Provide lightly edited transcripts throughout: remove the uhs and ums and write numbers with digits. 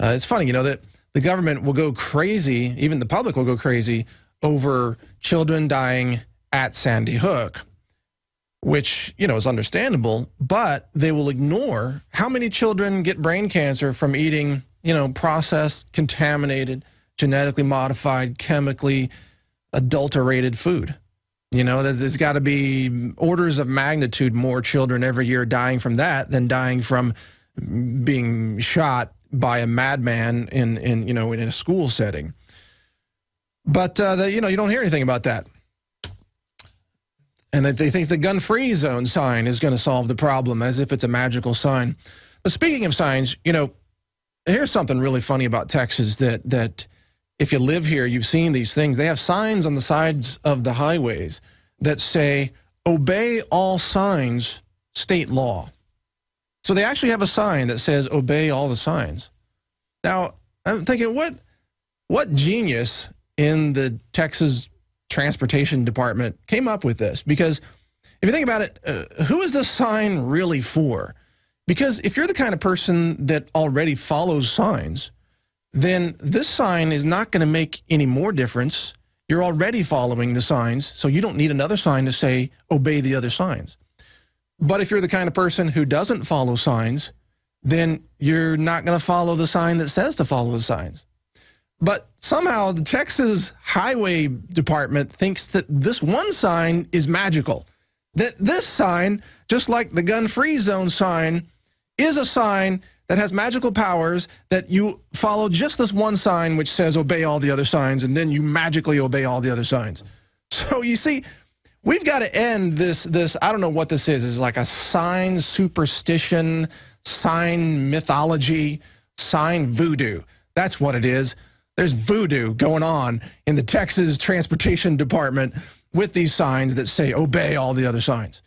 It's funny, you know, that the government will go crazy, even the public will go crazy over children dying at Sandy Hook, which, you know, is understandable, but they will ignore how many children get brain cancer from eating, you know, processed, contaminated, genetically modified, chemically adulterated food. You know, there's got to be orders of magnitude more children every year dying from that than dying from being shot by a madman in a school setting. But you know, you don't hear anything about that. And they think the gun-free zone sign is going to solve the problem, as if it's a magical sign. But speaking of signs, you know, here's something really funny about Texas that if you live here, you've seen these things. They have signs on the sides of the highways that say, "Obey all signs, state law." So they actually have a sign that says, "Obey all the signs." Now, I'm thinking, what genius in the Texas Transportation Department came up with this? Because if you think about it, who is this sign really for? Because if you're the kind of person that already follows signs, then this sign is not going to make any more difference. You're already following the signs, so you don't need another sign to say, obey the other signs. But if you're the kind of person who doesn't follow signs, then you're not going to follow the sign that says to follow the signs. But somehow the Texas Highway Department thinks that this one sign is magical. That this sign, just like the gun-free zone sign, is a sign that has magical powers, that you follow just this one sign which says obey all the other signs, and then you magically obey all the other signs. So you see, we've got to end this I don't know what this is. It's like a sign superstition, sign mythology, sign voodoo. That's what it is. There's voodoo going on in the Texas Transportation Department with these signs that say obey all the other signs.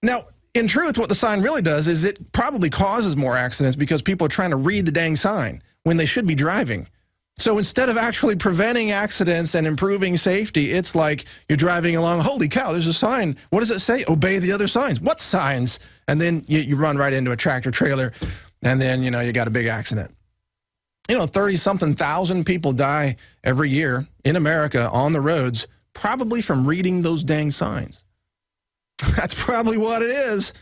Now, in truth, what the sign really does is it probably causes more accidents because people are trying to read the dang sign when they should be driving. So instead of actually preventing accidents and improving safety, it's like you're driving along, holy cow, there's a sign. What does it say? Obey the other signs. What signs? And then you run right into a tractor trailer, and then, you know, you got a big accident. You know, 30-something thousand people die every year in America on the roads, probably from reading those dang signs. That's probably what it is.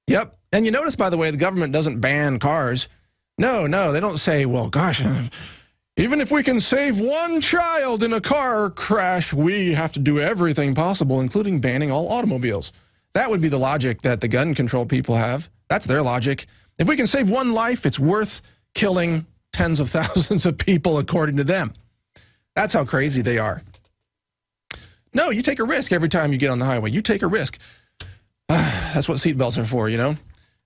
Yep. And you notice, by the way, the government doesn't ban cars. No, they don't say, well, gosh, even if we can save one child in a car crash, we have to do everything possible, including banning all automobiles. That would be the logic that the gun control people have. That's their logic. If we can save one life, it's worth killing tens of thousands of people, according to them. That's how crazy they are. No, you take a risk every time you get on the highway. You take a risk. That's what seatbelts are for, you know?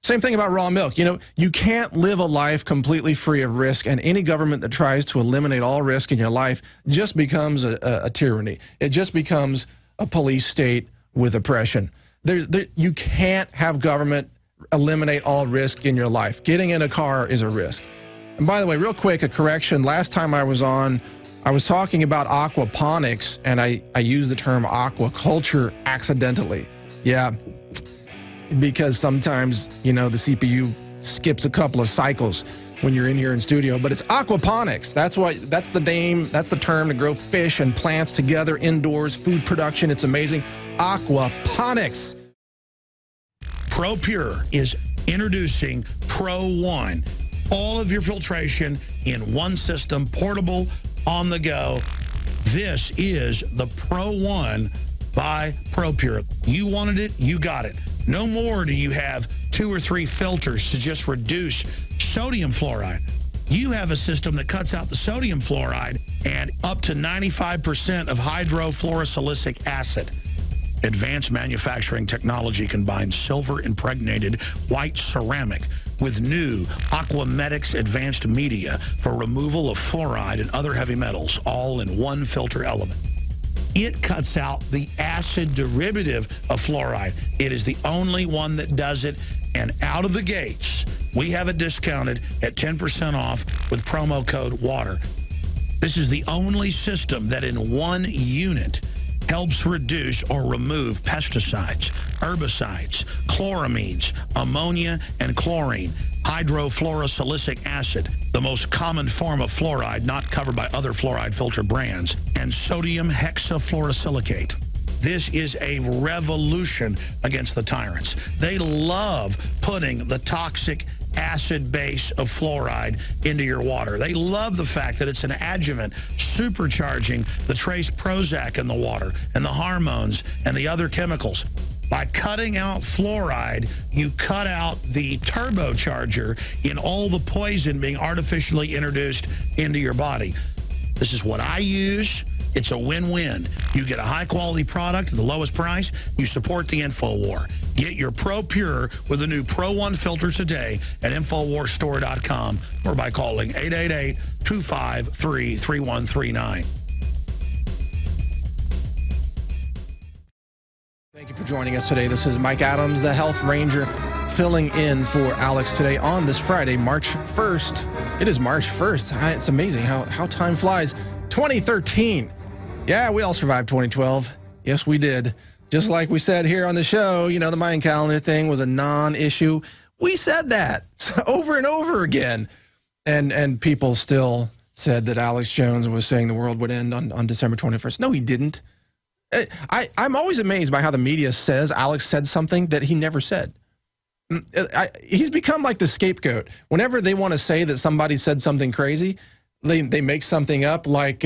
Same thing about raw milk. You know, you can't live a life completely free of risk, and any government that tries to eliminate all risk in your life just becomes a tyranny. It just becomes a police state with oppression. You can't have government eliminate all risk in your life. Getting in a car is a risk. And by the way, real quick, a correction. Last time I was on, I was talking about aquaponics, and I used the term aquaculture accidentally. Yeah, because sometimes, you know, the CPU skips a couple of cycles when you're in here in studio, but it's aquaponics. That's the name, that's the term to grow fish and plants together indoors, food production. It's amazing. Aquaponics. ProPure is introducing Pro One. All of your filtration in one system, portable, on the go. This is the Pro One by ProPure. You wanted it, you got it. No more do you have 2 or 3 filters to just reduce sodium fluoride. You have a system that cuts out the sodium fluoride and up to 95% of hydrofluorosilicic acid. Advanced manufacturing technology combines silver-impregnated white ceramic with new Aquamedics advanced media for removal of fluoride and other heavy metals, all in one filter element. It cuts out the acid derivative of fluoride. It is the only one that does it, and out of the gates, we have it discounted at 10% off with promo code WATER. This is the only system that in one unit helps reduce or remove pesticides, herbicides, chloramines, ammonia, and chlorine. hydrofluorosilicic acid, the most common form of fluoride not covered by other fluoride filter brands, and sodium hexafluorosilicate. This is a revolution against the tyrants. They love putting the toxic acid base of fluoride into your water. They love the fact that it's an adjuvant supercharging the trace Prozac in the water and the hormones and the other chemicals. By cutting out fluoride, you cut out the turbocharger in all the poison being artificially introduced into your body. This is what I use. It's a win-win. You get a high-quality product at the lowest price. You support the InfoWar. Get your Pro Pure with the new Pro One filter today at InfoWarsStore.com or by calling 888-253-3139. Thank you for joining us today. This is Mike Adams, the Health Ranger, filling in for Alex today on this Friday, March 1st. It is March 1st. It's amazing how time flies. 2013. Yeah, we all survived 2012. Yes, we did. Just like we said here on the show, you know, the Mayan calendar thing was a non-issue. We said that over and over again. And people still said that Alex Jones was saying the world would end on December 21st. No, he didn't. I'm always amazed by how the media says Alex said something that he never said. He's become like the scapegoat. Whenever they want to say that somebody said something crazy, they make something up like,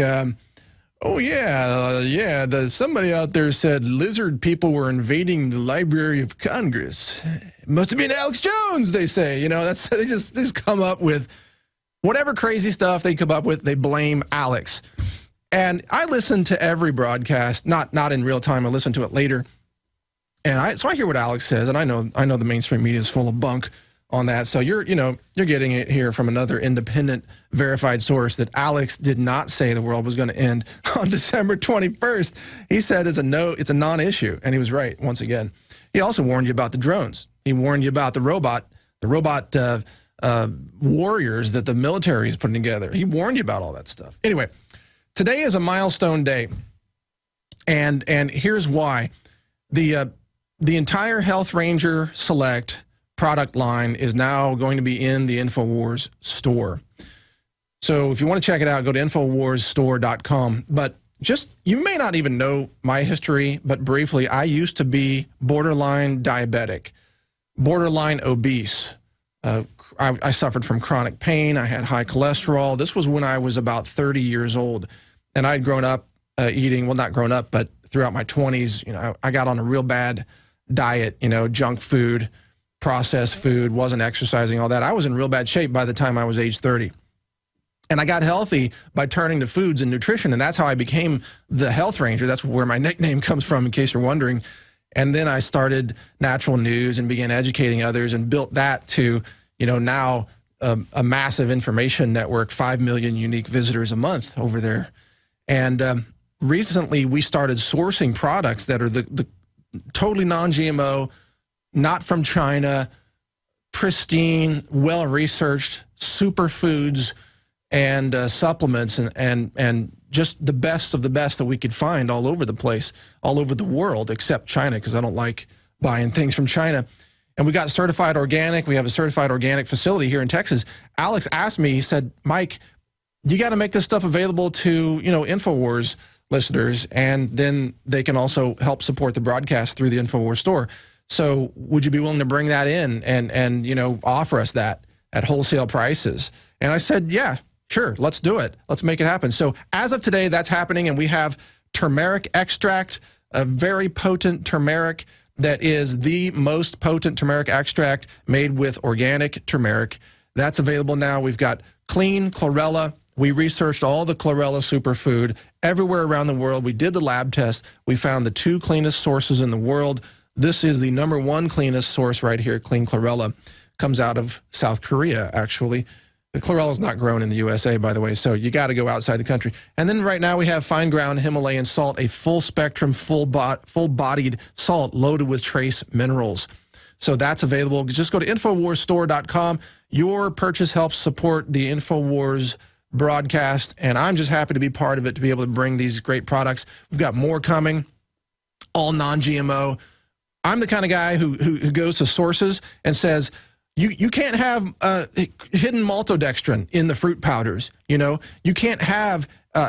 oh, yeah, somebody out there said lizard people were invading the Library of Congress. It must have been Alex Jones, they say. You know, they just come up with whatever crazy stuff they come up with, they blame Alex. And I listen to every broadcast, not in real time. I listen to it later. And so I hear what Alex says, and I know the mainstream media is full of bunk on that. So you're getting it here from another independent verified source that Alex did not say the world was going to end on December 21st. He said it's a non-issue, and he was right once again. He also warned you about the drones. He warned you about the robot warriors that the military is putting together. He warned you about all that stuff. Anyway, today is a milestone day, and here's why. The entire Health Ranger Select product line is now going to be in the InfoWars store. So if you want to check it out, go to InfoWarsStore.com. But you may not even know my history, but briefly, I used to be borderline diabetic, borderline obese. I suffered from chronic pain. I had high cholesterol. This was when I was about 30 years old. And I'd grown up eating, well, not grown up, but throughout my 20s, you know, I got on a real bad diet, you know, junk food, processed food, wasn't exercising, all that. I was in real bad shape by the time I was age 30. And I got healthy by turning to foods and nutrition, and that's how I became the Health Ranger. That's where my nickname comes from, in case you're wondering. And then I started Natural News and began educating others and built that to, you know, now a massive information network, 5 million unique visitors a month over there. And recently we started sourcing products that are the totally non-GMO, not from China, pristine, well-researched superfoods and supplements and just the best of the best that we could find all over the place, all over the world, except China, because I don't like buying things from China. And we got certified organic. We have a certified organic facility here in Texas. Alex asked me, he said, Mike, you got to make this stuff available to, you know, InfoWars listeners, and then they can also help support the broadcast through the InfoWars store. So would you be willing to bring that in and you know, offer us that at wholesale prices? And I said, yeah, sure, let's do it. Let's make it happen. So as of today, that's happening, and we have turmeric extract, a very potent turmeric that is the most potent turmeric extract made with organic turmeric. That's available now. We've got clean chlorella. We researched all the chlorella superfood everywhere around the world. We did the lab test. We found the 2 cleanest sources in the world. This is the #1 cleanest source right here, clean chlorella. Comes out of South Korea, actually. The chlorella is not grown in the USA, by the way, so you got to go outside the country. And then right now we have fine ground Himalayan salt, a full spectrum, full-bodied salt loaded with trace minerals. So that's available. Just go to InfoWarsStore.com. Your purchase helps support the InfoWars broadcast, and I'm just happy to be part of it, to be able to bring these great products. We've got more coming, all non-GMO. I'm the kind of guy who goes to sources and says, You can't have hidden maltodextrin in the fruit powders. You can't have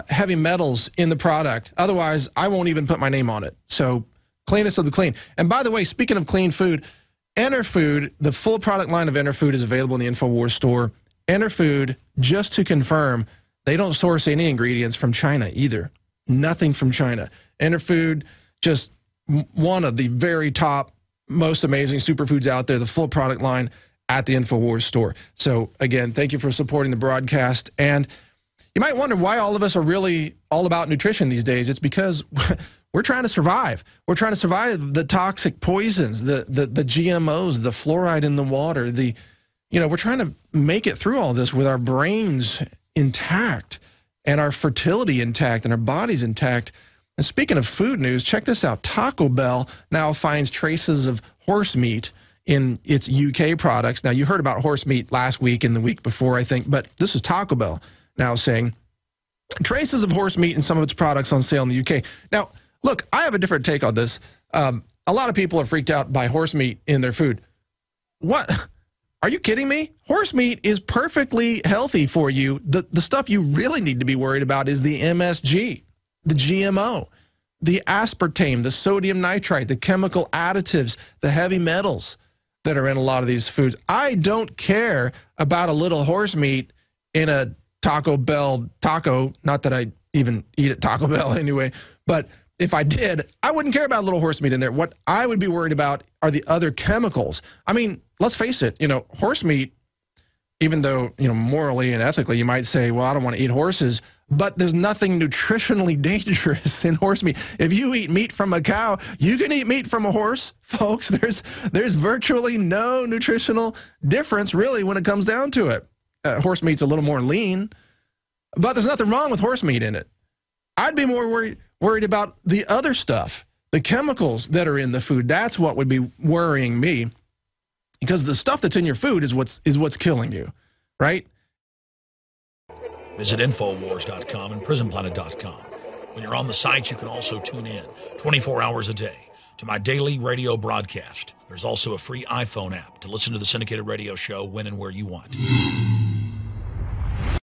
heavy metals in the product. Otherwise, I won't even put my name on it. So cleanest of the clean. And by the way, speaking of clean food, Enerfood, the full product line of Enerfood is available in the InfoWars store. Enerfood, just to confirm, they don't source any ingredients from China either. Nothing from China. Enerfood, just one of the very top, most amazing superfoods out there, the full product line at the InfoWars store. So again, thank you for supporting the broadcast. And you might wonder why all of us are really all about nutrition these days. It's because we're trying to survive. We're trying to survive the toxic poisons, the GMOs, the fluoride in the water. We're trying to make it through all this with our brains intact and our fertility intact and our bodies intact. And speaking of food news, check this out. Taco Bell now finds traces of horse meat in its UK products. Now, you heard about horse meat last week and the week before, I think, but this is Taco Bell now saying traces of horse meat in some of its products on sale in the UK. Now, look, I have a different take on this. A lot of people are freaked out by horse meat in their food. What? Are you kidding me? Horse meat is perfectly healthy for you. The stuff you really need to be worried about is the MSG, the GMO, the aspartame, the sodium nitrite, the chemical additives, the heavy metals that are in a lot of these foods. I don't care about a little horse meat in a Taco Bell taco. Not that I even eat at Taco Bell anyway, but if I did, I wouldn't care about a little horse meat in there. What I would be worried about are the other chemicals. I mean, let's face it, horse meat, even though, morally and ethically you might say, well, I don't want to eat horses, but there's nothing nutritionally dangerous in horse meat. If you eat meat from a cow, you can eat meat from a horse, folks. There's virtually no nutritional difference, really, when it comes down to it. Horse meat's a little more lean, but there's nothing wrong with horse meat in it. I'd be more worried about the other stuff, the chemicals that are in the food. That's what would be worrying me, because the stuff that's in your food is what's killing you, right? Visit Infowars.com and PrisonPlanet.com. When you're on the site, you can also tune in 24 hours a day to my daily radio broadcast. There's also a free iPhone app to listen to the syndicated radio show when and where you want.